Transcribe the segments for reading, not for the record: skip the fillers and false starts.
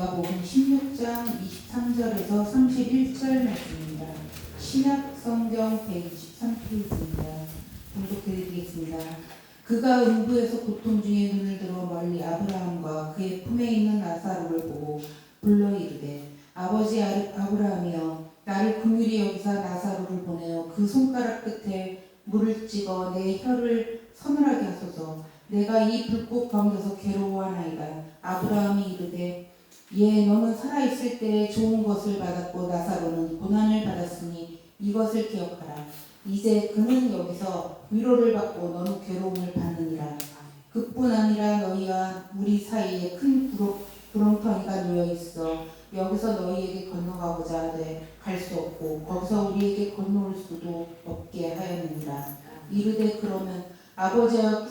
누가복음 16장 23절에서 31절 말씀입니다. 신약 성경 123페이지입니다. 봉독해드리겠습니다. 그가 음부에서 고통 중에 눈을 들어 멀리 아브라함과 그의 품에 있는 나사로를 보고 불러 이르되 아버지 아브라함이여 나를 긍휼히 여기사 나사로를 보내어 그 손가락 끝에 물을 찍어 내 혀를 서늘하게 하소서. 내가 이 불꽃 가운데서 괴로워하나이다. 아브라함이 이르되 예 너는 살아있을 때 좋은 것을 받았고 나사로는 고난을 받았으니 이것을 기억하라. 이제 그는 여기서 위로를 받고 너는 괴로움을 받느니라. 그뿐 아니라 너희와 우리 사이에 큰 구렁텅이가 놓여 있어 여기서 너희에게 건너가고자 하되 갈 수 없고 거기서 우리에게 건너올 수도 없게 하였느니라. 이르되 그러면 아버지여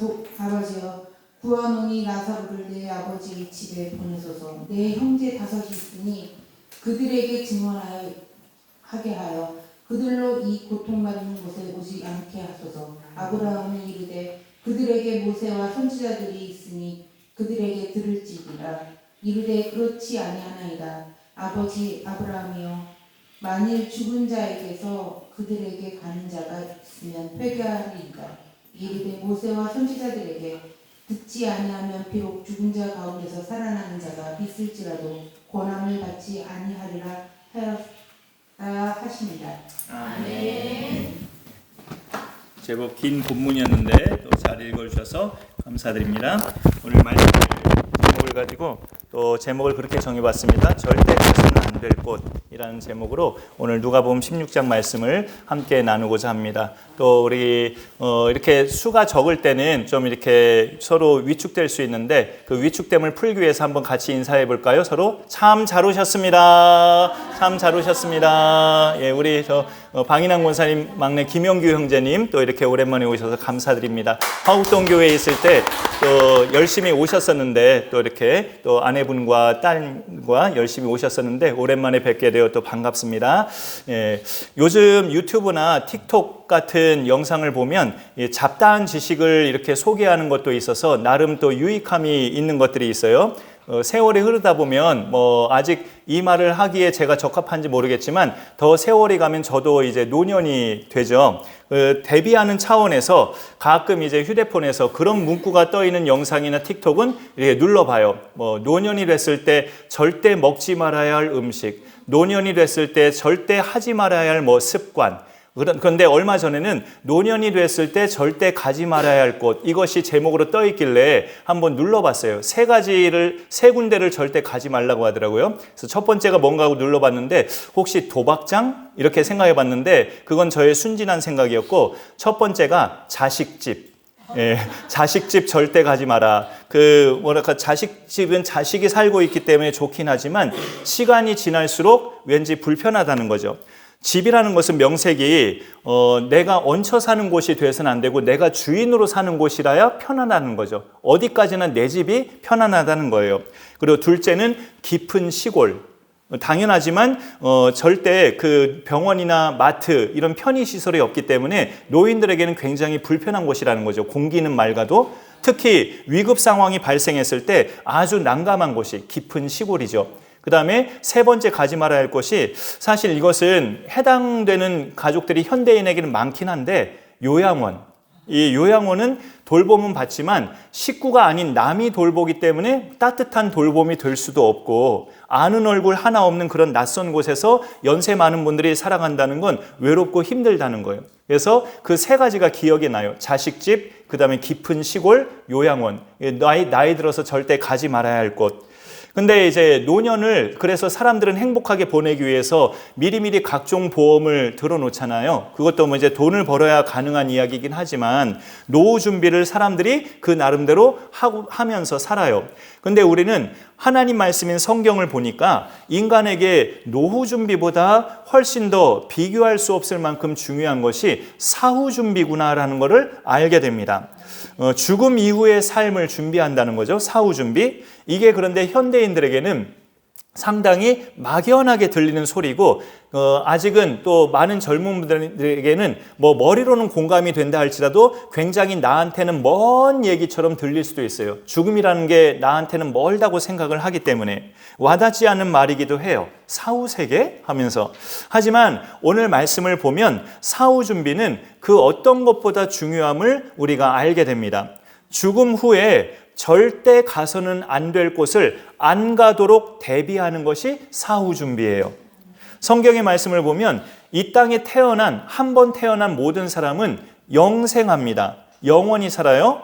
구하노니 나사로를 내 아버지 집에 보내소서. 내 형제 5이 있으니 그들에게 증언하게 하여 그들로 이 고통받는 곳에 오지 않게 하소서. 아브라함이 이르되 그들에게 모세와 선지자들이 있으니 그들에게 들을지니라. 이르되 그렇지 아니하나이다. 아버지 아브라함이여 만일 죽은 자에게서 그들에게 가는 자가 있으면 회개하리이다. 이르되 모세와 선지자들에게 듣지 아니하면 비록 죽은 자 가운데서 살아나는 자가 있을지라도 권함을 받지 아니하리라 하였다 하십니다. 아멘. 제법 긴 본문이었는데 또 잘 읽어주셔서 감사드립니다. 오늘 말씀 제목을 가지고 또 제목을 그렇게 정해봤습니다. 절대 가서는 안 될 곳이라는 제목으로 오늘 누가복음 16장 말씀을 함께 나누고자 합니다. 또 우리 이렇게 수가 적을 때는 좀 이렇게 서로 위축될 수 있는데 그 위축됨을 풀기 위해서 한번 같이 인사해 볼까요? 서로 참 잘 오셨습니다. 참 잘 오셨습니다. 예, 우리 방인환 권사님 막내 김영규 형제님 또 이렇게 오랜만에 오셔서 감사드립니다. 화곡동교회에 있을 때 또 열심히 오셨었는데 또 이렇게 또 아내분과 딸과 열심히 오셨었는데 오랜만에 뵙게 되어 또 반갑습니다. 예, 요즘 유튜브나 틱톡 같은 영상을 보면 잡다한 지식을 이렇게 소개하는 것도 있어서 나름 또 유익함이 있는 것들이 있어요. 세월이 흐르다 보면 아직 이 말을 하기에 제가 적합한지 모르겠지만 더 세월이 가면 저도 이제 노년이 되죠. 대비하는 차원에서 가끔 이제 휴대폰에서 그런 문구가 떠 있는 영상이나 틱톡은 이렇게 눌러봐요. 노년이 됐을 때 절대 먹지 말아야 할 음식, 노년이 됐을 때 절대 하지 말아야 할 습관. 그런데 얼마 전에는 노년이 됐을 때 절대 가지 말아야 할 곳, 이것이 제목으로 떠 있길래 한번 눌러봤어요. 세 군데를 절대 가지 말라고 하더라고요. 그래서 첫 번째가 뭔가 하고 눌러봤는데 혹시 도박장? 이렇게 생각해봤는데 그건 저의 순진한 생각이었고, 첫 번째가 자식집. 예, 자식집 절대 가지 마라. 자식집은 자식이 살고 있기 때문에 좋긴 하지만 시간이 지날수록 왠지 불편하다는 거죠. 집이라는 것은 명색이 내가 얹혀 사는 곳이 돼서는 안 되고 내가 주인으로 사는 곳이라야 편안하다는 거죠. 어디까지나 내 집이 편안하다는 거예요. 그리고 둘째는 깊은 시골. 당연하지만 절대 그 병원이나 마트 이런 편의시설이 없기 때문에 노인들에게는 굉장히 불편한 곳이라는 거죠. 공기는 맑아도 특히 위급 상황이 발생했을 때 아주 난감한 곳이 깊은 시골이죠. 그 다음에 세 번째 가지 말아야 할 것이, 사실 이것은 해당되는 가족들이 현대인에게는 많긴 한데, 요양원. 이 요양원은 돌봄은 받지만 식구가 아닌 남이 돌보기 때문에 따뜻한 돌봄이 될 수도 없고, 아는 얼굴 하나 없는 그런 낯선 곳에서 연세 많은 분들이 살아간다는 건 외롭고 힘들다는 거예요. 그래서 그 세 가지가 기억이 나요. 자식집, 그 다음에 깊은 시골, 요양원. 나이 들어서 절대 가지 말아야 할 곳. 근데 이제 노년을 그래서 사람들은 행복하게 보내기 위해서 미리미리 각종 보험을 들어놓잖아요. 그것도 이제 돈을 벌어야 가능한 이야기이긴 하지만 노후 준비를 사람들이 그 나름대로 하면서 살아요. 근데 우리는 하나님 말씀인 성경을 보니까 인간에게 노후 준비보다 훨씬 더 비교할 수 없을 만큼 중요한 것이 사후 준비구나라는 것을 알게 됩니다. 죽음 이후의 삶을 준비한다는 거죠. 사후 준비. 이게 그런데 현대인들에게는 상당히 막연하게 들리는 소리고 아직은 또 많은 젊은 분들에게는 뭐 머리로는 공감이 된다 할지라도 굉장히 나한테는 먼 얘기처럼 들릴 수도 있어요. 죽음이라는 게 나한테는 멀다고 생각을 하기 때문에 와닿지 않는 말이기도 해요. 사후세계 하면서. 하지만 오늘 말씀을 보면 사후 준비는 그 어떤 것보다 중요함을 우리가 알게 됩니다. 죽음 후에 절대 가서는 안 될 곳을 안 가도록 대비하는 것이 사후 준비예요. 성경의 말씀을 보면 이 땅에 한 번 태어난 모든 사람은 영생합니다. 영원히 살아요.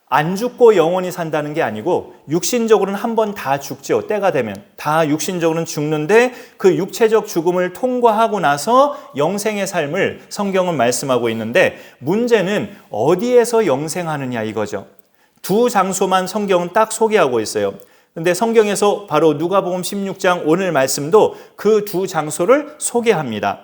안 죽고 영원히 산다는 게 아니고 육신적으로는 한 번 다 죽죠. 때가 되면 다 육신적으로는 죽는데 그 육체적 죽음을 통과하고 나서 영생의 삶을 성경은 말씀하고 있는데 문제는 어디에서 영생하느냐 이거죠. 두 장소만 성경은 딱 소개하고 있어요. 근데 성경에서 바로 누가복음 16장 오늘 말씀도 그 두 장소를 소개합니다.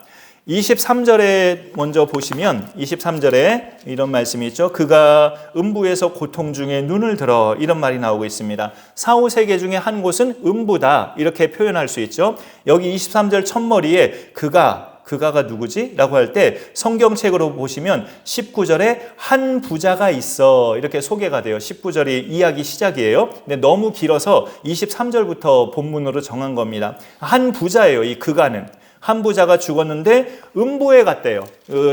23절에 먼저 보시면 23절에 이런 말씀이 있죠. 그가 음부에서 고통 중에 눈을 들어 이런 말이 나오고 있습니다. 사후세계 중에 한 곳은 음부다 이렇게 표현할 수 있죠. 여기 23절 첫머리에 그가가 누구지? 라고 할 때 성경책으로 보시면 19절에 한 부자가 있어 이렇게 소개가 돼요. 19절이 이야기 시작이에요. 근데 너무 길어서 23절부터 본문으로 정한 겁니다. 한 부자예요. 이 그가는. 한 부자가 죽었는데 음부에 갔대요.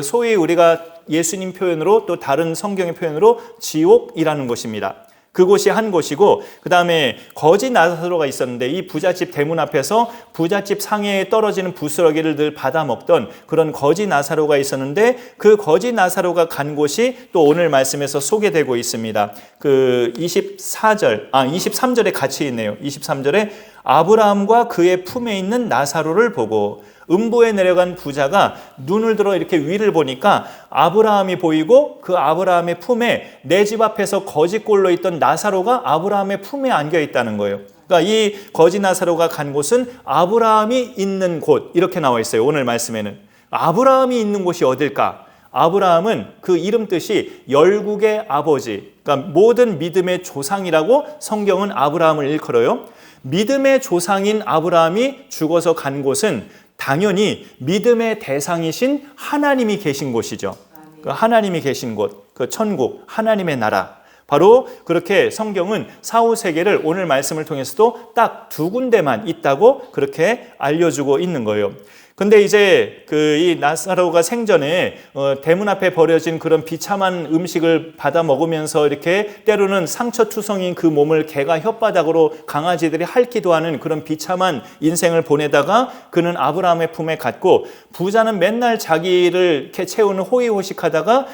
소위 우리가 예수님 표현으로 또 다른 성경의 표현으로 지옥이라는 곳입니다. 그곳이 한 곳이고 그 다음에 거지 나사로가 있었는데 이 부잣집 대문 앞에서 부잣집 상해에 떨어지는 부스러기를 늘 받아 먹던 그런 거지 나사로가 있었는데 그 거지 나사로가 간 곳이 또 오늘 말씀에서 소개되고 있습니다. 그 23절에 같이 있네요. 23절에 아브라함과 그의 품에 있는 나사로를 보고 음부에 내려간 부자가 눈을 들어 이렇게 위를 보니까 아브라함이 보이고 그 아브라함의 품에 내 집 앞에서 거지꼴로 있던 나사로가 아브라함의 품에 안겨 있다는 거예요. 그러니까 이 거지 나사로가 간 곳은 아브라함이 있는 곳 이렇게 나와 있어요. 오늘 말씀에는. 아브라함이 있는 곳이 어딜까? 아브라함은 그 이름 뜻이 열국의 아버지, 그러니까 모든 믿음의 조상이라고 성경은 아브라함을 일컬어요. 믿음의 조상인 아브라함이 죽어서 간 곳은 당연히 믿음의 대상이신 하나님이 계신 곳이죠. 그 하나님이 계신 곳, 그 천국, 하나님의 나라. 바로 그렇게 성경은 사후세계를 오늘 말씀을 통해서도 딱 두 군데만 있다고 그렇게 알려주고 있는 거예요. 근데 이제 이 나사로가 생전에 대문 앞에 버려진 그런 비참한 음식을 받아 먹으면서 이렇게 때로는 상처투성인 그 몸을 개가 혓바닥으로 강아지들이 핥기도 하는 그런 비참한 인생을 보내다가 그는 아브라함의 품에 갔고 부자는 맨날 자기를 이렇게 채우는 호의호식하다가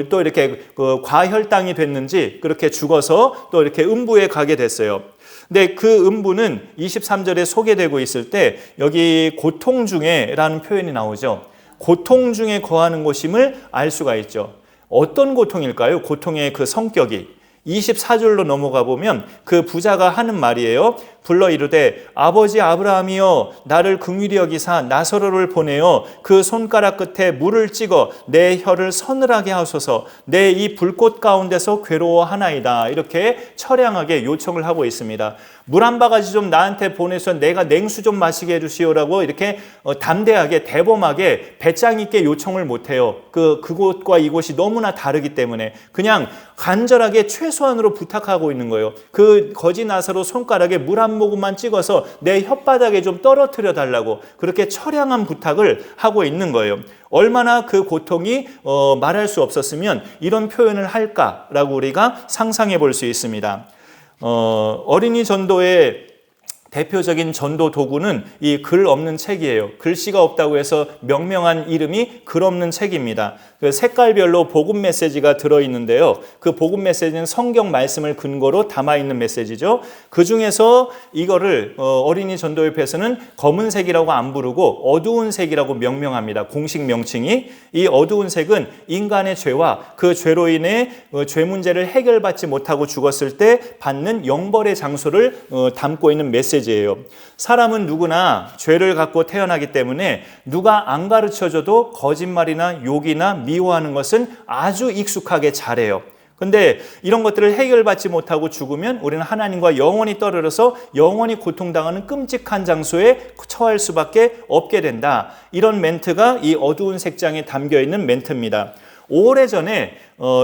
또 이렇게 과혈당이 됐는지 그렇게 죽어서 또 이렇게 음부에 가게 됐어요. 근데 그 음부는 23절에 소개되고 있을 때 여기 고통 중에 라는 표현이 나오죠. 고통 중에 거하는 곳임을 알 수가 있죠. 어떤 고통일까요? 고통의 그 성격이. 24절로 넘어가 보면 그 부자가 하는 말이에요. 불러 이르되 아버지 아브라함이여 나를 긍휼히 여기사 나사로를 보내어 그 손가락 끝에 물을 찍어 내 혀를 서늘하게 하소서 내 이 불꽃 가운데서 괴로워하나이다. 이렇게 처량하게 요청을 하고 있습니다. 물 한 바가지 좀 나한테 보내서 내가 냉수 좀 마시게 해주시오라고 이렇게 담대하게 대범하게 배짱 있게 요청을 못해요. 그곳과 이곳이 너무나 다르기 때문에 그냥 간절하게 최소한으로 부탁하고 있는 거예요. 그 거지 나사로 손가락에 물 한 모금만 찍어서 내 혓바닥에 좀 떨어뜨려 달라고 그렇게 처량한 부탁을 하고 있는 거예요. 얼마나 그 고통이 말할 수 없었으면 이런 표현을 할까라고 우리가 상상해 볼 수 있습니다. 어린이 전도의 대표적인 전도 도구는 이 글 없는 책이에요. 글씨가 없다고 해서 명명한 이름이 글 없는 책입니다. 그 색깔별로 복음 메시지가 들어있는데요. 그 복음 메시지는 성경 말씀을 근거로 담아있는 메시지죠. 그 중에서 이거를 어린이 전도협회에서는 검은색이라고 안 부르고 어두운 색이라고 명명합니다. 공식 명칭이. 이 어두운 색은 인간의 죄와 그 죄로 인해 죄 문제를 해결받지 못하고 죽었을 때 받는 영벌의 장소를 담고 있는 메시지예요. 사람은 누구나 죄를 갖고 태어나기 때문에 누가 안 가르쳐줘도 거짓말이나 욕이나 미워하는 것은 아주 익숙하게 잘해요. 근데 이런 것들을 해결받지 못하고 죽으면 우리는 하나님과 영원히 떨어져서 영원히 고통당하는 끔찍한 장소에 처할 수밖에 없게 된다. 이런 멘트가 이 어두운 색장에 담겨있는 멘트입니다. 오래전에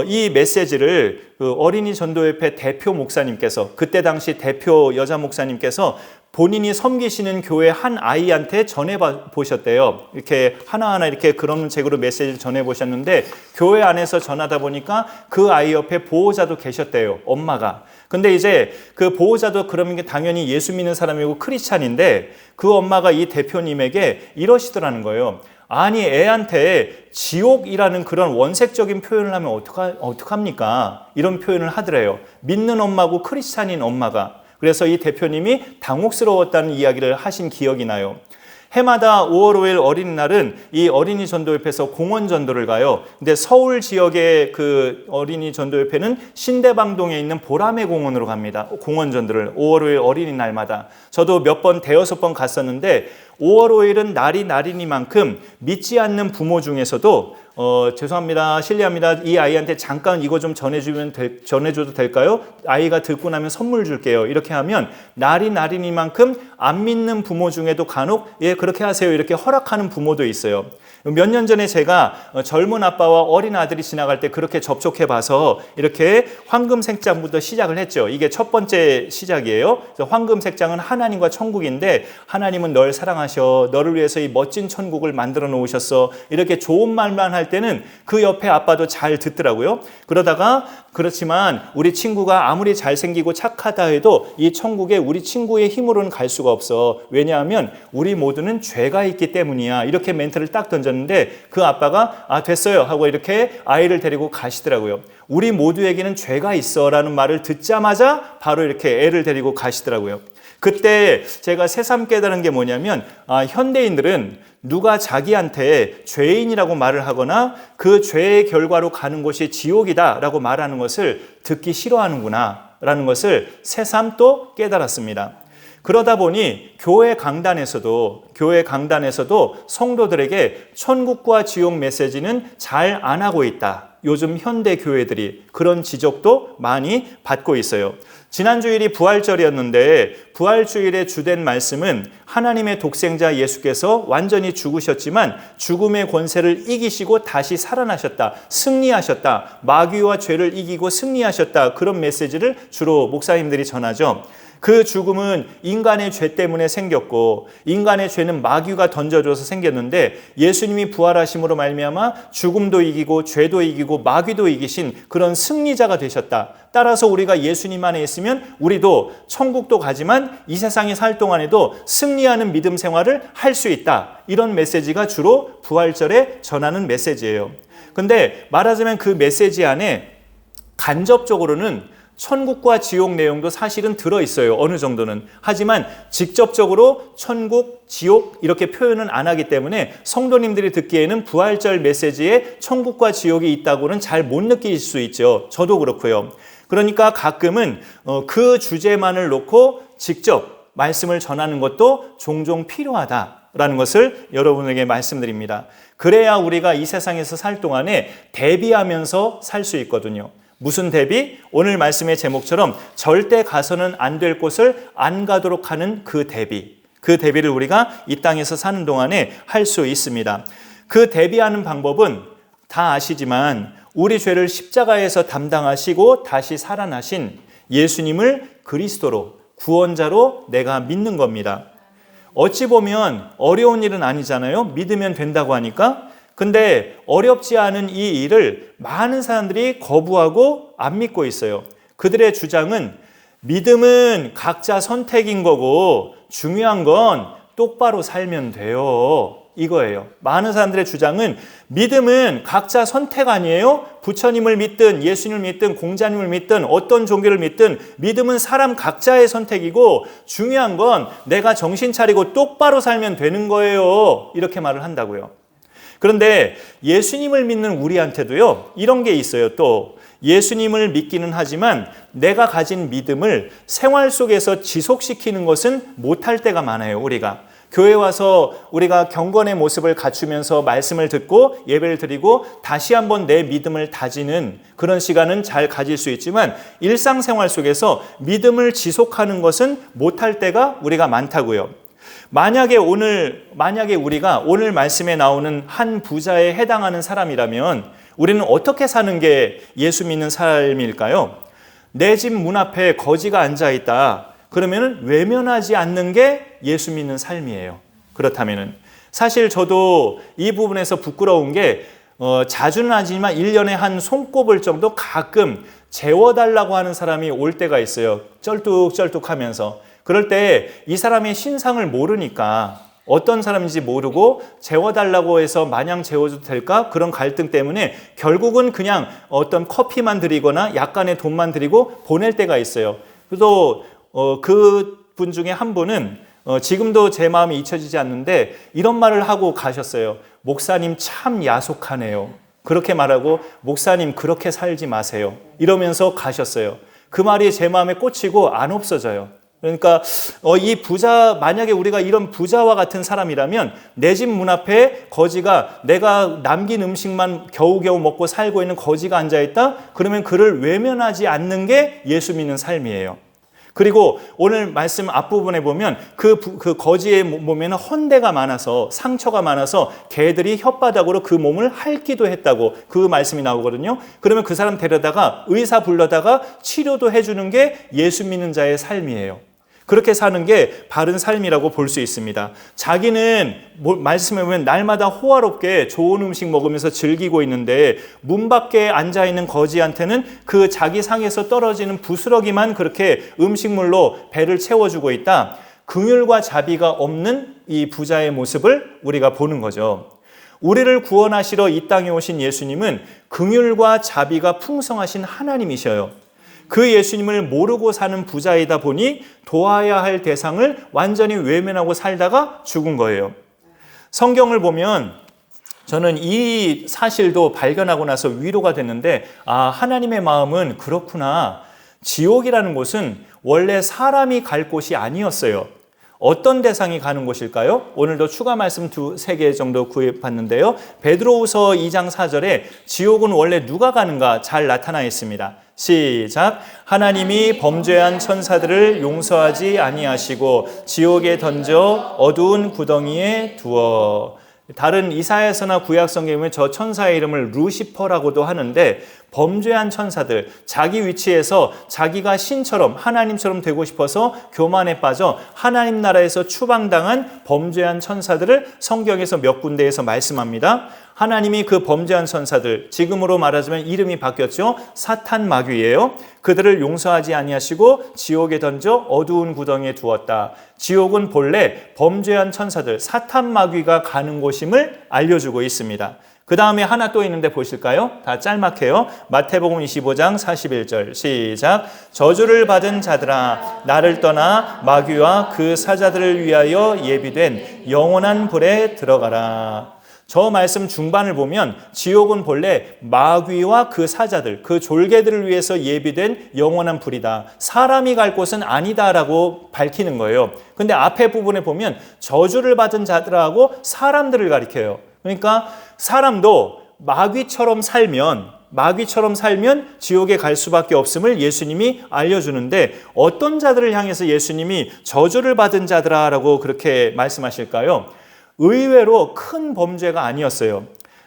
이 메시지를 어린이 전도협회 대표 목사님께서, 그때 당시 대표 여자 목사님께서 본인이 섬기시는 교회 한 아이한테 전해보셨대요. 이렇게 하나하나 이렇게 그런 책으로 메시지를 전해보셨는데, 교회 안에서 전하다 보니까 그 아이 옆에 보호자도 계셨대요, 엄마가. 근데 이제 그 보호자도 그러면 게 당연히 예수 믿는 사람이고 크리스찬인데, 그 엄마가 이 대표님에게 이러시더라는 거예요. 아니, 애한테 지옥이라는 그런 원색적인 표현을 하면 어떡합니까? 이런 표현을 하더래요. 믿는 엄마고 크리스찬인 엄마가. 그래서 이 대표님이 당혹스러웠다는 이야기를 하신 기억이 나요. 해마다 5월 5일 어린이날은 이 어린이 전도협회에서 공원 전도를 가요. 근데 서울 지역의 그 어린이 전도협회는 신대방동에 있는 보라매 공원으로 갑니다. 공원 전도를 5월 5일 어린이날마다. 저도 몇 번, 대여섯 번 갔었는데 5월 5일은 날이 날이니만큼 믿지 않는 부모 중에서도 죄송합니다, 실례합니다, 이 아이한테 잠깐 이거 좀 전해줘도 될까요? 아이가 듣고 나면 선물 줄게요. 이렇게 하면 날이 날이니만큼 안 믿는 부모 중에도 간혹 예 그렇게 하세요 이렇게 허락하는 부모도 있어요. 몇 년 전에 제가 젊은 아빠와 어린 아들이 지나갈 때 그렇게 접촉해 봐서 이렇게 황금색장부터 시작을 했죠. 이게 첫 번째 시작이에요. 그래서 황금색장은 하나님과 천국인데, 하나님은 널 사랑하셔, 너를 위해서 이 멋진 천국을 만들어 놓으셨어, 이렇게 좋은 말만 할 때는 그 옆에 아빠도 잘 듣더라고요. 그러다가 그렇지만 우리 친구가 아무리 잘생기고 착하다 해도 이 천국에 우리 친구의 힘으로는 갈 수가 없어. 왜냐하면 우리 모두는 죄가 있기 때문이야. 이렇게 멘트를 딱 던졌는데 그 아빠가 아 됐어요 하고 이렇게 아이를 데리고 가시더라고요. 우리 모두에게는 죄가 있어 라는 말을 듣자마자 바로 이렇게 애를 데리고 가시더라고요. 그때 제가 새삼 깨달은 게 뭐냐면 현대인들은 누가 자기한테 죄인이라고 말을 하거나 그 죄의 결과로 가는 곳이 지옥이다 라고 말하는 것을 듣기 싫어하는구나 라는 것을 새삼 또 깨달았습니다. 그러다 보니 교회 강단에서도 성도들에게 천국과 지옥 메시지는 잘 안 하고 있다. 요즘 현대 교회들이 그런 지적도 많이 받고 있어요. 지난 주일이 부활절이었는데 부활주일의 주된 말씀은 하나님의 독생자 예수께서 완전히 죽으셨지만 죽음의 권세를 이기시고 다시 살아나셨다, 승리하셨다, 마귀와 죄를 이기고 승리하셨다, 그런 메시지를 주로 목사님들이 전하죠. 그 죽음은 인간의 죄 때문에 생겼고 인간의 죄는 마귀가 던져줘서 생겼는데 예수님이 부활하심으로 말미암아 죽음도 이기고 죄도 이기고 마귀도 이기신 그런 승리자가 되셨다. 따라서 우리가 예수님 안에 있으면 우리도 천국도 가지만 이 세상에 살 동안에도 승리하는 믿음 생활을 할 수 있다. 이런 메시지가 주로 부활절에 전하는 메시지예요. 근데 말하자면 그 메시지 안에 간접적으로는 천국과 지옥 내용도 사실은 들어있어요. 어느 정도는. 하지만 직접적으로 천국, 지옥 이렇게 표현은 안 하기 때문에 성도님들이 듣기에는 부활절 메시지에 천국과 지옥이 있다고는 잘 못 느끼실 수 있죠. 저도 그렇고요. 그러니까 가끔은 그 주제만을 놓고 직접 말씀을 전하는 것도 종종 필요하다라는 것을 여러분에게 말씀드립니다. 그래야 우리가 이 세상에서 살 동안에 대비하면서 살 수 있거든요. 무슨 대비? 오늘 말씀의 제목처럼 절대 가서는 안 될 곳을 안 가도록 하는 그 대비. 그 대비를 우리가 이 땅에서 사는 동안에 할 수 있습니다. 그 대비하는 방법은 다 아시지만 우리 죄를 십자가에서 담당하시고 다시 살아나신 예수님을 그리스도로, 구원자로 내가 믿는 겁니다. 어찌 보면 어려운 일은 아니잖아요. 믿으면 된다고 하니까. 근데 어렵지 않은 이 일을 많은 사람들이 거부하고 안 믿고 있어요. 그들의 주장은 믿음은 각자 선택인 거고 중요한 건 똑바로 살면 돼요. 이거예요. 많은 사람들의 주장은 믿음은 각자 선택 아니에요? 부처님을 믿든 예수님을 믿든 공자님을 믿든 어떤 종교를 믿든 믿음은 사람 각자의 선택이고 중요한 건 내가 정신 차리고 똑바로 살면 되는 거예요. 이렇게 말을 한다고요. 그런데 예수님을 믿는 우리한테도요, 이런 게 있어요. 또 예수님을 믿기는 하지만 내가 가진 믿음을 생활 속에서 지속시키는 것은 못할 때가 많아요. 우리가 교회 와서 우리가 경건의 모습을 갖추면서 말씀을 듣고 예배를 드리고 다시 한번 내 믿음을 다지는 그런 시간은 잘 가질 수 있지만 일상생활 속에서 믿음을 지속하는 것은 못할 때가 우리가 많다고요. 만약에 우리가 오늘 말씀에 나오는 한 부자에 해당하는 사람이라면 우리는 어떻게 사는 게 예수 믿는 삶일까요? 내 집 문 앞에 거지가 앉아 있다. 그러면 외면하지 않는 게 예수 믿는 삶이에요. 그렇다면은 사실 저도 이 부분에서 부끄러운 게 자주는 아니지만 1년에 한 손꼽을 정도 가끔 재워달라고 하는 사람이 올 때가 있어요. 쩔뚝쩔뚝하면서. 그럴 때 이 사람의 신상을 모르니까 어떤 사람인지 모르고 재워달라고 해서 마냥 재워줘도 될까? 그런 갈등 때문에 결국은 그냥 어떤 커피만 드리거나 약간의 돈만 드리고 보낼 때가 있어요. 그래도 그분 중에 한 분은 지금도 제 마음이 잊혀지지 않는데 이런 말을 하고 가셨어요. 목사님 참 야속하네요. 그렇게 말하고 목사님 그렇게 살지 마세요. 이러면서 가셨어요. 그 말이 제 마음에 꽂히고 안 없어져요. 그러니까 이 부자, 만약에 우리가 이런 부자와 같은 사람이라면 내 집 문 앞에 거지가 내가 남긴 음식만 겨우겨우 먹고 살고 있는 거지가 앉아있다? 그러면 그를 외면하지 않는 게 예수 믿는 삶이에요. 그리고 오늘 말씀 앞부분에 보면 그 거지의 몸에는 헌대가 많아서 상처가 많아서 개들이 혓바닥으로 그 몸을 핥기도 했다고 그 말씀이 나오거든요. 그러면 그 사람 데려다가 의사 불러다가 치료도 해주는 게 예수 믿는 자의 삶이에요. 그렇게 사는 게 바른 삶이라고 볼 수 있습니다. 자기는 말씀해 보면 날마다 호화롭게 좋은 음식 먹으면서 즐기고 있는데 문 밖에 앉아있는 거지한테는 그 자기 상에서 떨어지는 부스러기만 그렇게 음식물로 배를 채워주고 있다. 긍휼과 자비가 없는 이 부자의 모습을 우리가 보는 거죠. 우리를 구원하시러 이 땅에 오신 예수님은 긍휼과 자비가 풍성하신 하나님이셔요. 그 예수님을 모르고 사는 부자이다 보니 도와야 할 대상을 완전히 외면하고 살다가 죽은 거예요. 성경을 보면 저는 이 사실도 발견하고 나서 위로가 됐는데 하나님의 마음은 그렇구나. 지옥이라는 곳은 원래 사람이 갈 곳이 아니었어요. 어떤 대상이 가는 곳일까요? 오늘도 추가 말씀 2-3개 정도 구해봤는데요. 베드로후서 2장 4절에 지옥은 원래 누가 가는가 잘 나타나 있습니다. 시작. 하나님이 범죄한 천사들을 용서하지 아니하시고 지옥에 던져 어두운 구덩이에 두어. 다른 이사야서나 구약성경에 보면 저 천사의 이름을 루시퍼라고도 하는데 범죄한 천사들, 자기 위치에서 자기가 신처럼 하나님처럼 되고 싶어서 교만에 빠져 하나님 나라에서 추방당한 범죄한 천사들을 성경에서 몇 군데에서 말씀합니다. 하나님이 그 범죄한 천사들, 지금으로 말하자면 이름이 바뀌었죠. 사탄 마귀예요. 그들을 용서하지 아니하시고 지옥에 던져 어두운 구덩이에 두었다. 지옥은 본래 범죄한 천사들, 사탄 마귀가 가는 곳임을 알려주고 있습니다. 그 다음에 하나 또 있는데 보실까요? 다 짤막해요. 마태복음 25장 41절 시작. 저주를 받은 자들아 나를 떠나 마귀와 그 사자들을 위하여 예비된 영원한 불에 들어가라. 저 말씀 중반을 보면 지옥은 본래 마귀와 그 사자들, 그 졸개들을 위해서 예비된 영원한 불이다. 사람이 갈 곳은 아니다라고 밝히는 거예요. 근데 앞에 부분에 보면 저주를 받은 자들하고 사람들을 가리켜요. 그러니까 사람도 마귀처럼 살면 지옥에 갈 수밖에 없음을 예수님이 알려주는데 어떤 자들을 향해서 예수님이 저주를 받은 자들아라고 그렇게 말씀하실까요? 의외로 큰 범죄가 아니었어요.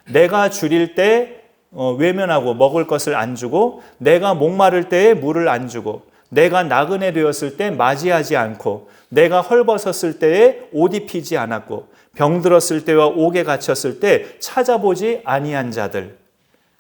내가 줄일 때 외면하고 먹을 것을 안 주고, 내가 목마를 때에 물을 안 주고, 내가 나그네 되었을 때 맞이하지 않고, 내가 헐벗었을 때에 옷 입히지 않았고, 병들었을 때와 옥에 갇혔을 때 찾아보지 아니한 자들,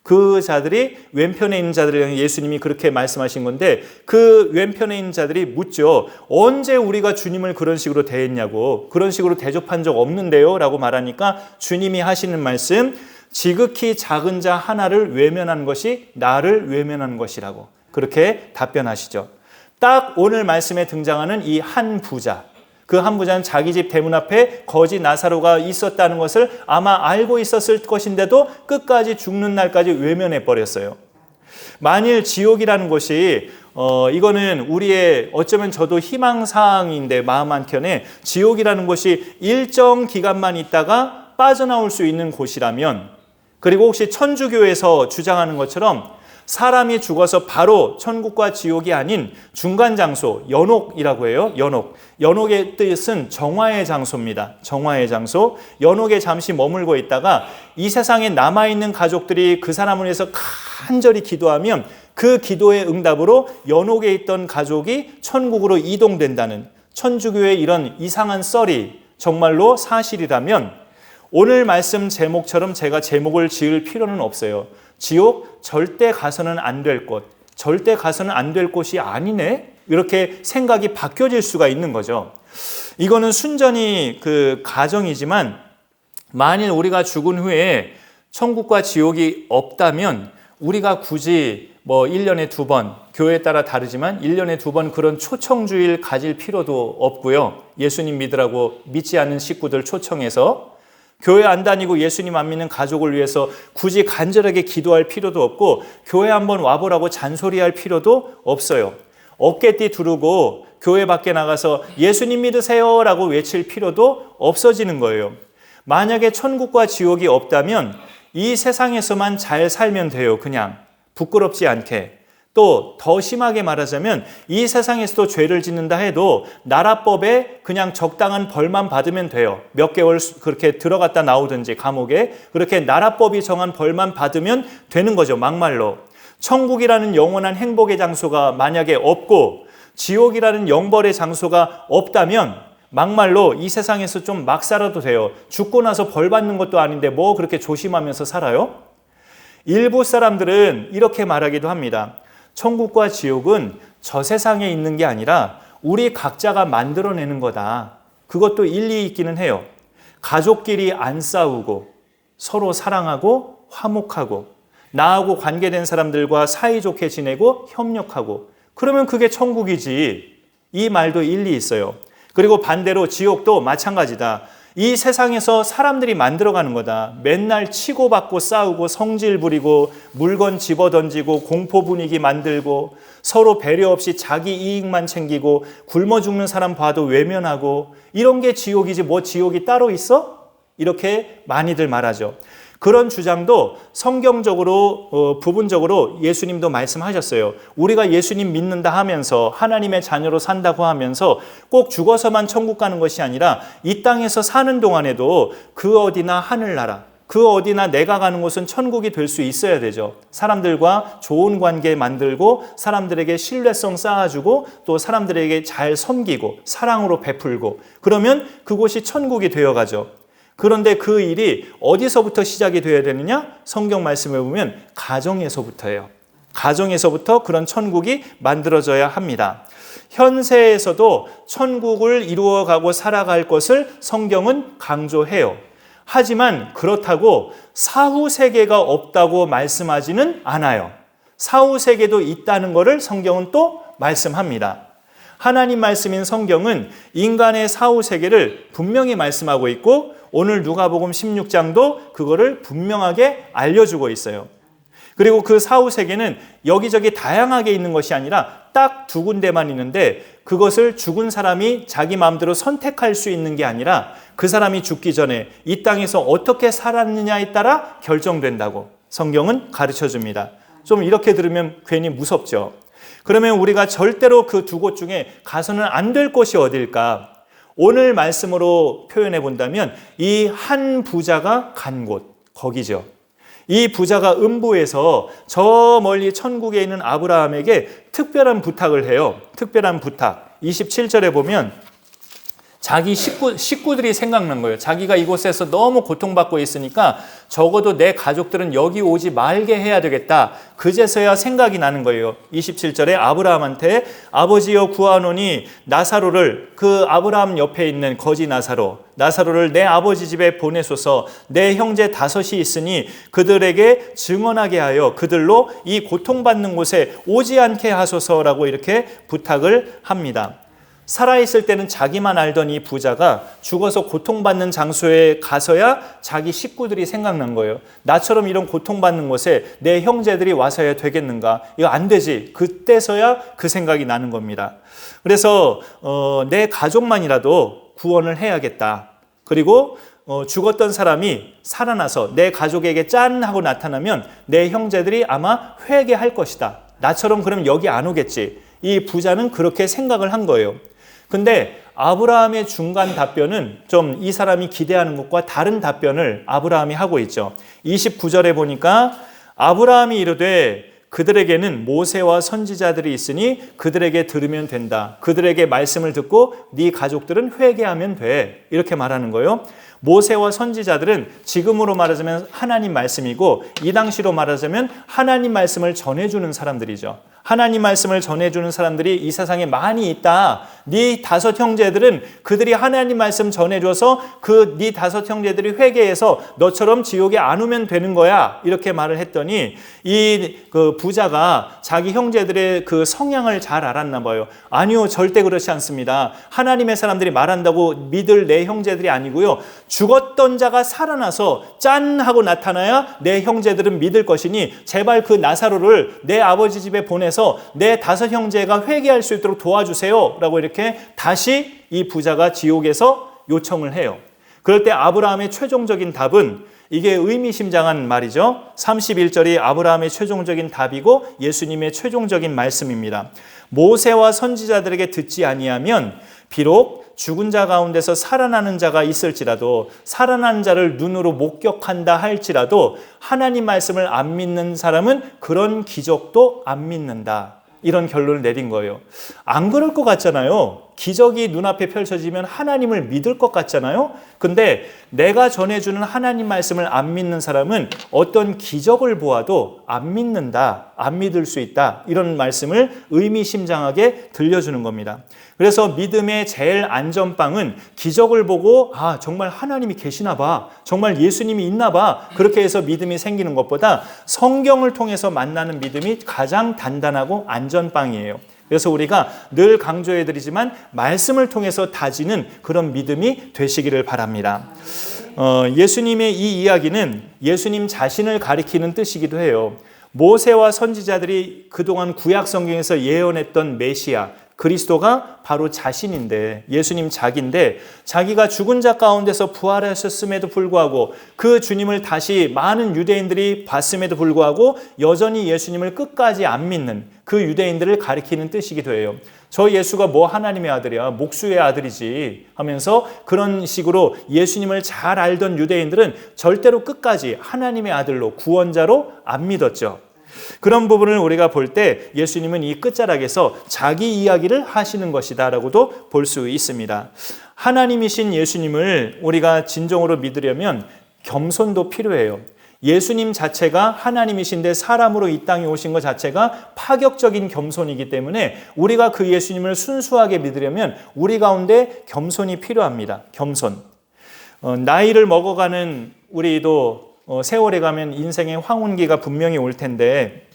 그 자들이 왼편에 있는 자들을 향해 예수님이 그렇게 말씀하신 건데 그 왼편에 있는 자들이 묻죠. 언제 우리가 주님을 그런 식으로 대했냐고, 그런 식으로 대접한 적 없는데요 라고 말하니까 주님이 하시는 말씀, 지극히 작은 자 하나를 외면한 것이 나를 외면한 것이라고 그렇게 답변하시죠. 딱 오늘 말씀에 등장하는 이 한 부자, 그 한 부자는 자기 집 대문 앞에 거지 나사로가 있었다는 것을 아마 알고 있었을 것인데도 끝까지 죽는 날까지 외면해 버렸어요. 만일 지옥이라는 곳이 이거는 우리의 어쩌면 저도 희망사항인데 마음 한켠에 지옥이라는 곳이 일정 기간만 있다가 빠져나올 수 있는 곳이라면, 그리고 혹시 천주교에서 주장하는 것처럼 사람이 죽어서 바로 천국과 지옥이 아닌 중간 장소, 연옥이라고 해요. 연옥의 뜻은 정화의 장소입니다. 정화의 장소. 연옥에 잠시 머물고 있다가 이 세상에 남아있는 가족들이 그 사람을 위해서 간절히 기도하면 그 기도의 응답으로 연옥에 있던 가족이 천국으로 이동된다는 천주교의 이런 이상한 썰이 정말로 사실이라면 오늘 말씀 제목처럼 제가 제목을 지을 필요는 없어요. 지옥 절대 가서는 안 될 곳, 절대 가서는 안 될 곳이 아니네? 이렇게 생각이 바뀌어질 수가 있는 거죠. 이거는 순전히 그 가정이지만 만일 우리가 죽은 후에 천국과 지옥이 없다면 우리가 굳이 1년에 2번, 교회에 따라 다르지만 1년에 2번 그런 초청주일 가질 필요도 없고요. 예수님 믿으라고 믿지 않는 식구들 초청해서 교회 안 다니고 예수님 안 믿는 가족을 위해서 굳이 간절하게 기도할 필요도 없고 교회 한번 와보라고 잔소리할 필요도 없어요. 어깨띠 두르고 교회 밖에 나가서 예수님 믿으세요 라고 외칠 필요도 없어지는 거예요. 만약에 천국과 지옥이 없다면 이 세상에서만 잘 살면 돼요. 그냥 부끄럽지 않게. 또 더 심하게 말하자면 이 세상에서도 죄를 짓는다 해도 나라법에 그냥 적당한 벌만 받으면 돼요. 몇 개월 그렇게 들어갔다 나오든지 감옥에 그렇게 나라법이 정한 벌만 받으면 되는 거죠. 막말로. 천국이라는 영원한 행복의 장소가 만약에 없고 지옥이라는 영벌의 장소가 없다면 막말로 이 세상에서 좀 막 살아도 돼요. 죽고 나서 벌 받는 것도 아닌데 뭐 그렇게 조심하면서 살아요? 일부 사람들은 이렇게 말하기도 합니다. 천국과 지옥은 저 세상에 있는 게 아니라 우리 각자가 만들어내는 거다. 그것도 일리 있기는 해요. 가족끼리 안 싸우고 서로 사랑하고 화목하고 나하고 관계된 사람들과 사이좋게 지내고 협력하고 그러면 그게 천국이지. 이 말도 일리 있어요. 그리고 반대로 지옥도 마찬가지다. 이 세상에서 사람들이 만들어가는 거다. 맨날 치고받고 싸우고 성질 부리고 물건 집어던지고 공포 분위기 만들고 서로 배려 없이 자기 이익만 챙기고 굶어 죽는 사람 봐도 외면하고 이런 게 지옥이지 뭐 지옥이 따로 있어? 이렇게 많이들 말하죠. 그런 주장도 성경적으로 부분적으로 예수님도 말씀하셨어요. 우리가 예수님 믿는다 하면서 하나님의 자녀로 산다고 하면서 꼭 죽어서만 천국 가는 것이 아니라 이 땅에서 사는 동안에도 그 어디나 하늘나라, 그 어디나 내가 가는 곳은 천국이 될 수 있어야 되죠. 사람들과 좋은 관계 만들고 사람들에게 신뢰성 쌓아주고 또 사람들에게 잘 섬기고 사랑으로 베풀고 그러면 그곳이 천국이 되어가죠. 그런데 그 일이 어디서부터 시작이 되어야 되느냐? 성경 말씀에 보면 가정에서부터예요. 가정에서부터 그런 천국이 만들어져야 합니다. 현세에서도 천국을 이루어가고 살아갈 것을 성경은 강조해요. 하지만 그렇다고 사후 세계가 없다고 말씀하지는 않아요. 사후 세계도 있다는 것을 성경은 또 말씀합니다. 하나님 말씀인 성경은 인간의 사후 세계를 분명히 말씀하고 있고 오늘 누가복음 16장도 그거를 분명하게 알려주고 있어요. 그리고 그 사후 세계는 여기저기 다양하게 있는 것이 아니라 딱 2군데만 있는데 그것을 죽은 사람이 자기 마음대로 선택할 수 있는 게 아니라 그 사람이 죽기 전에 이 땅에서 어떻게 살았느냐에 따라 결정된다고 성경은 가르쳐 줍니다. 좀 이렇게 들으면 괜히 무섭죠. 그러면 우리가 절대로 그 2곳 중에 가서는 안 될 곳이 어딜까? 오늘 말씀으로 표현해 본다면 이 한 부자가 간 곳, 거기죠. 이 부자가 음부에서 저 멀리 천국에 있는 아브라함에게 특별한 부탁을 해요. 특별한 부탁. 27절에 보면 자기 식구들이 생각난 거예요. 자기가 이곳에서 너무 고통받고 있으니까 적어도 내 가족들은 여기 오지 말게 해야 되겠다. 그제서야 생각이 나는 거예요. 27절에 아브라함한테 아버지여 구하노니 나사로를 그 아브라함 옆에 있는 거지 나사로를 내 아버지 집에 보내소서. 내 형제 5이 있으니 그들에게 증언하게 하여 그들로 이 고통받는 곳에 오지 않게 하소서라고 이렇게 부탁을 합니다. 살아있을 때는 자기만 알던 이 부자가 죽어서 고통받는 장소에 가서야 자기 식구들이 생각난 거예요. 나처럼 이런 고통받는 곳에 내 형제들이 와서야 되겠는가? 이거 안 되지. 그때서야 그 생각이 나는 겁니다. 그래서 내 가족만이라도 구원을 해야겠다. 그리고 죽었던 사람이 살아나서 내 가족에게 짠 하고 나타나면 내 형제들이 아마 회개할 것이다. 나처럼 그러면 여기 안 오겠지. 이 부자는 그렇게 생각을 한 거예요. 근데 아브라함의 중간 답변은 좀 이 사람이 기대하는 것과 다른 답변을 아브라함이 하고 있죠. 29절에 보니까 아브라함이 이르되 그들에게는 모세와 선지자들이 있으니 그들에게 들으면 된다. 그들에게 말씀을 듣고 네 가족들은 회개하면 돼. 이렇게 말하는 거예요. 모세와 선지자들은 지금으로 말하자면 하나님 말씀이고 이 당시로 말하자면 하나님 말씀을 전해주는 사람들이죠. 하나님 말씀을 전해주는 사람들이 이 세상에 많이 있다. 네 5 형제들은 그들이 하나님 말씀 전해줘서 그 네 5 형제들이 회개해서 너처럼 지옥에 안 오면 되는 거야. 이렇게 말을 했더니 이 부자가 자기 형제들의 그 성향을 잘 알았나 봐요. 아니요, 절대 그렇지 않습니다. 하나님의 사람들이 말한다고 믿을 내 형제들이 아니고요. 죽었던 자가 살아나서 짠 하고 나타나야 내 형제들은 믿을 것이니 제발 그 나사로를 내 아버지 집에 보내서 내 5 형제가 회개할 수 있도록 도와주세요 라고 이렇게 다시 이 부자가 지옥에서 요청을 해요. 그럴 때 아브라함의 최종적인 답은 이게 의미심장한 말이죠. 31절이 아브라함의 최종적인 답이고 예수님의 최종적인 말씀입니다. 모세와 선지자들에게 듣지 아니하면 비록 죽은 자 가운데서 살아나는 자가 있을지라도 살아나는 자를 눈으로 목격한다 할지라도 하나님 말씀을 안 믿는 사람은 그런 기적도 안 믿는다. 이런 결론을 내린 거예요. 안 그럴 것 같잖아요. 기적이 눈앞에 펼쳐지면 하나님을 믿을 것 같잖아요. 근데 내가 전해주는 하나님 말씀을 안 믿는 사람은 어떤 기적을 보아도 안 믿는다, 안 믿을 수 있다. 이런 말씀을 의미심장하게 들려주는 겁니다. 그래서 믿음의 제일 안전빵은 기적을 보고 정말 하나님이 계시나 봐. 정말 예수님이 있나 봐. 그렇게 해서 믿음이 생기는 것보다 성경을 통해서 만나는 믿음이 가장 단단하고 안전빵이에요. 그래서 우리가 늘 강조해드리지만 말씀을 통해서 다지는 그런 믿음이 되시기를 바랍니다. 예수님의 이 이야기는 예수님 자신을 가리키는 뜻이기도 해요. 모세와 선지자들이 그동안 구약 성경에서 예언했던 메시아 그리스도가 바로 자신인데 예수님 자기인데 자기가 죽은 자 가운데서 부활하셨음에도 불구하고 그 주님을 다시 많은 유대인들이 봤음에도 불구하고 여전히 예수님을 끝까지 안 믿는 그 유대인들을 가리키는 뜻이기도 해요. 저 예수가 뭐 하나님의 아들이야, 목수의 아들이지 하면서 그런 식으로 예수님을 잘 알던 유대인들은 절대로 끝까지 하나님의 아들로 구원자로 안 믿었죠. 그런 부분을 우리가 볼 때 예수님은 이 끝자락에서 자기 이야기를 하시는 것이다 라고도 볼 수 있습니다. 하나님이신 예수님을 우리가 진정으로 믿으려면 겸손도 필요해요. 예수님 자체가 하나님이신데 사람으로 이 땅에 오신 것 자체가 파격적인 겸손이기 때문에 우리가 그 예수님을 순수하게 믿으려면 우리 가운데 겸손이 필요합니다. 겸손. 나이를 먹어가는 우리도 세월에 가면 인생의 황혼기가 분명히 올 텐데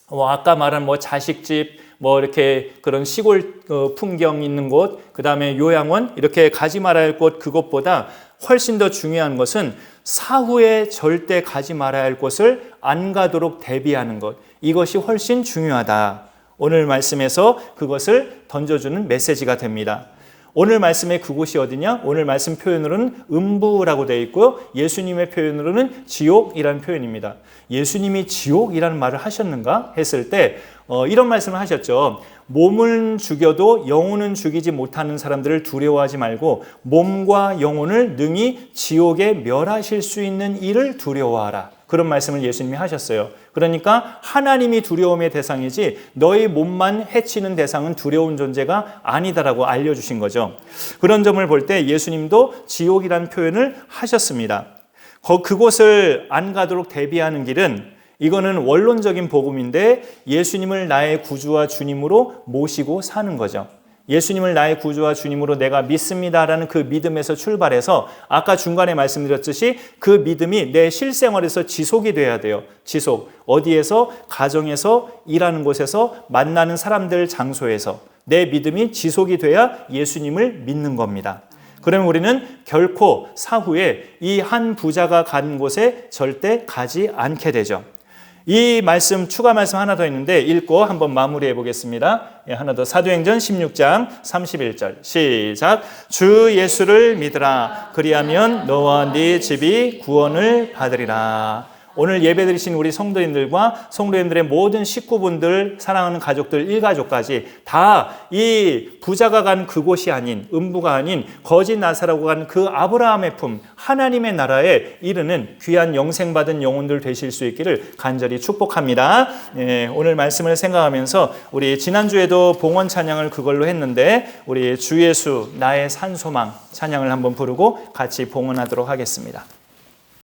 아까 말한 자식집 이렇게 그런 시골 풍경 있는 곳, 그 다음에 요양원 이렇게 가지 말아야 할 곳 그것보다 훨씬 더 중요한 것은 사후에 절대 가지 말아야 할 곳을 안 가도록 대비하는 것, 이것이 훨씬 중요하다. 오늘 말씀에서 그것을 던져주는 메시지가 됩니다. 오늘 말씀의 그곳이 어디냐? 오늘 말씀 표현으로는 음부라고 되어 있고요. 예수님의 표현으로는 지옥이라는 표현입니다. 예수님이 지옥이라는 말을 하셨는가 했을 때 이런 말씀을 하셨죠. 몸을 죽여도 영혼은 죽이지 못하는 사람들을 두려워하지 말고 몸과 영혼을 능히 지옥에 멸하실 수 있는 이를 두려워하라. 그런 말씀을 예수님이 하셨어요. 그러니까 하나님이 두려움의 대상이지 너희 몸만 해치는 대상은 두려운 존재가 아니다라고 알려주신 거죠. 그런 점을 볼 때 예수님도 지옥이라는 표현을 하셨습니다. 그곳을 안 가도록 대비하는 길은 이거는 원론적인 복음인데 예수님을 나의 구주와 주님으로 모시고 사는 거죠. 예수님을 나의 구주와 주님으로 내가 믿습니다라는 그 믿음에서 출발해서 아까 중간에 말씀드렸듯이 그 믿음이 내 실생활에서 지속이 돼야 돼요. 지속. 어디에서? 가정에서, 일하는 곳에서, 만나는 사람들 장소에서. 내 믿음이 지속이 돼야 예수님을 믿는 겁니다. 그러면 우리는 결코 사후에 이 한 부자가 간 곳에 절대 가지 않게 되죠. 이 말씀, 추가 말씀 하나 더 있는데 읽고 한번 마무리해 보겠습니다. 하나 더. 사도행전 16장 31절 시작. 주 예수를 믿으라. 그리하면 너와 네 집이 구원을 받으리라. 오늘 예배드리신 우리 성도님들과 성도님들의 모든 식구분들, 사랑하는 가족들, 일가족까지 다 이 부자가 간 그곳이 아닌, 음부가 아닌 거짓 나사라고 간 그 아브라함의 품, 하나님의 나라에 이르는 귀한 영생받은 영혼들 되실 수 있기를 간절히 축복합니다. 오늘 말씀을 생각하면서 우리 지난주에도 봉헌 찬양을 그걸로 했는데 우리 주 예수 나의 산소망 찬양을 한번 부르고 같이 봉헌하도록 하겠습니다.